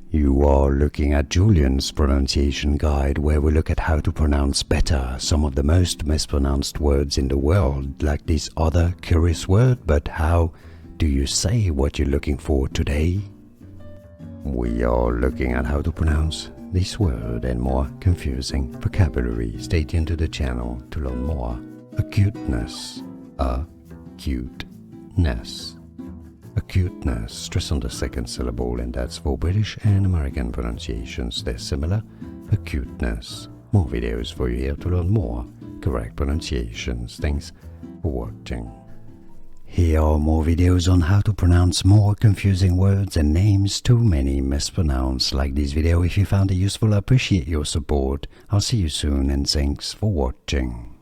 You are looking at Julian's pronunciation guide, where we look at how to pronounce better some of the most mispronounced words in the world, like this other curious word. But how do you say what you're looking for today? We are looking at how to pronounce this word and more confusing vocabulary. Stay tuned to the channel to learn more. Acuteness. Acuteness. Acuteness, stress on the second syllable, and that's for British and American pronunciations. They're similar. Acuteness. More videos for you here to learn more correct pronunciations. Thanks for watching. Here are more videos on how to pronounce more confusing words and names too many mispronounced. Like this video if you found it useful. I appreciate your support. I'll see you soon, and thanks for watching.